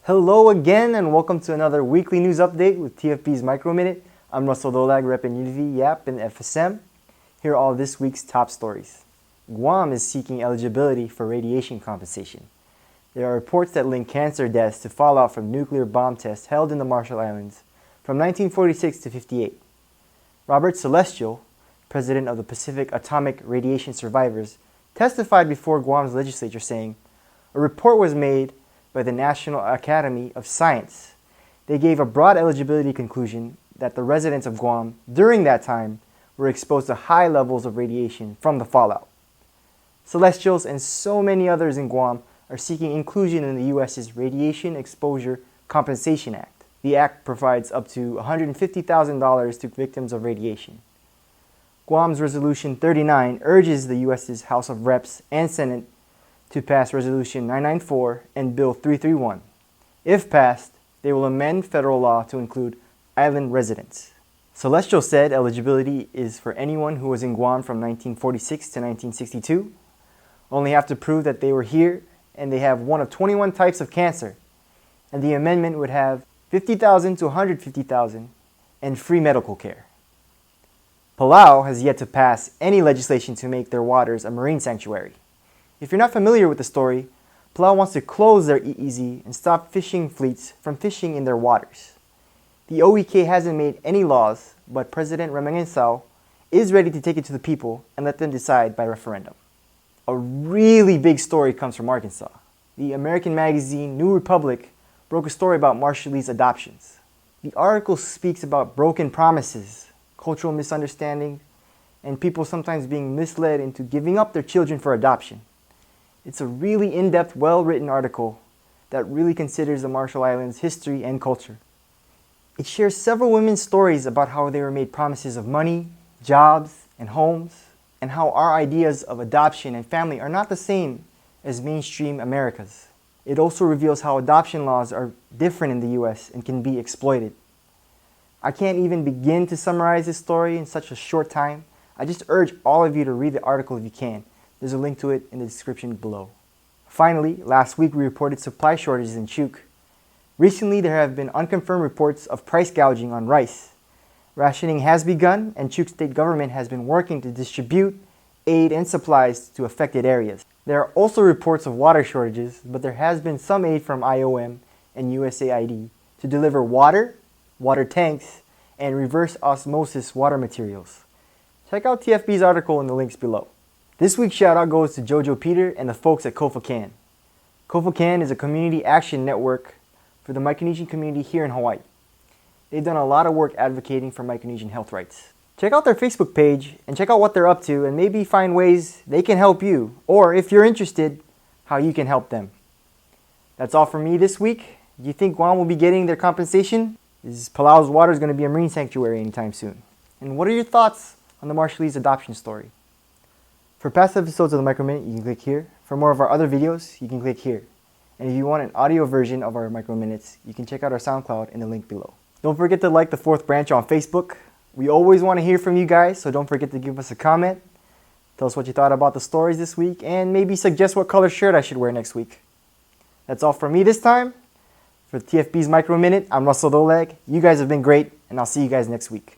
Hello again and welcome to another weekly news update with TFB's Micro Minute. I'm Russell Dolag, repping Unity, YAP, and FSM. Here are all this week's top stories. Guam is seeking eligibility for radiation compensation. There are reports that link cancer deaths to fallout from nuclear bomb tests held in the Marshall Islands from 1946 to 58. Robert Celestial, president of the Pacific Atomic Radiation Survivors, testified before Guam's legislature saying, "A report was made by the National Academy of Science. They gave a broad eligibility conclusion that the residents of Guam during that time were exposed to high levels of radiation from the fallout." Celestials and so many others in Guam are seeking inclusion in the U.S.'s Radiation Exposure Compensation Act. The act provides up to $150,000 to victims of radiation. Guam's Resolution 39 urges the U.S.'s House of Reps and Senate to pass Resolution 994 and Bill 331. If passed, they will amend federal law to include island residents. Celestial said eligibility is for anyone who was in Guam from 1946 to 1962, only have to prove that they were here and they have one of 21 types of cancer, and the amendment would have $50,000 to $150,000 and free medical care. Palau has yet to pass any legislation to make their waters a marine sanctuary. If you're not familiar with the story, Palau wants to close their EEZ and stop fishing fleets from fishing in their waters. The OEK hasn't made any laws, but President Ramangensao is ready to take it to the people and let them decide by referendum. A really big story comes from Arkansas. The American magazine New Republic broke a story about Marshallese adoptions. The article speaks about broken promises, cultural misunderstanding, and people sometimes being misled into giving up their children for adoption. It's a really in-depth, well-written article that really considers the Marshall Islands' history and culture. It shares several women's stories about how they were made promises of money, jobs, and homes, and how our ideas of adoption and family are not the same as mainstream America's. It also reveals how adoption laws are different in the US and can be exploited. I can't even begin to summarize this story in such a short time. I just urge all of you to read the article if you can. There's a link to it in the description below. Finally, last week we reported supply shortages in Chuuk. Recently, there have been unconfirmed reports of price gouging on rice. Rationing has begun, and Chuuk state government has been working to distribute aid and supplies to affected areas. There are also reports of water shortages, but there has been some aid from IOM and USAID to deliver water, water tanks, and reverse osmosis water materials. Check out TFB's article in the links below. This week's shout out goes to Jojo Peter and the folks at COFA-CAN. COFA-CAN is a community action network for the Micronesian community here in Hawaii. They've done a lot of work advocating for Micronesian health rights. Check out their Facebook page and check out what they're up to and maybe find ways they can help you, or if you're interested, how you can help them. That's all from me this week. Do you think Guam will be getting their compensation? Is Palau's waters going to be a marine sanctuary anytime soon? And what are your thoughts on the Marshallese adoption story? For past episodes of the Micro Minute, you can click here. For more of our other videos, you can click here. And if you want an audio version of our Micro Minutes, you can check out our SoundCloud in the link below. Don't forget to like the Fourth Branch on Facebook. We always want to hear from you guys, so don't forget to give us a comment. Tell us what you thought about the stories this week, and maybe suggest what color shirt I should wear next week. That's all from me this time. For TFB's Micro Minute, I'm Russell Dolag. You guys have been great, and I'll see you guys next week.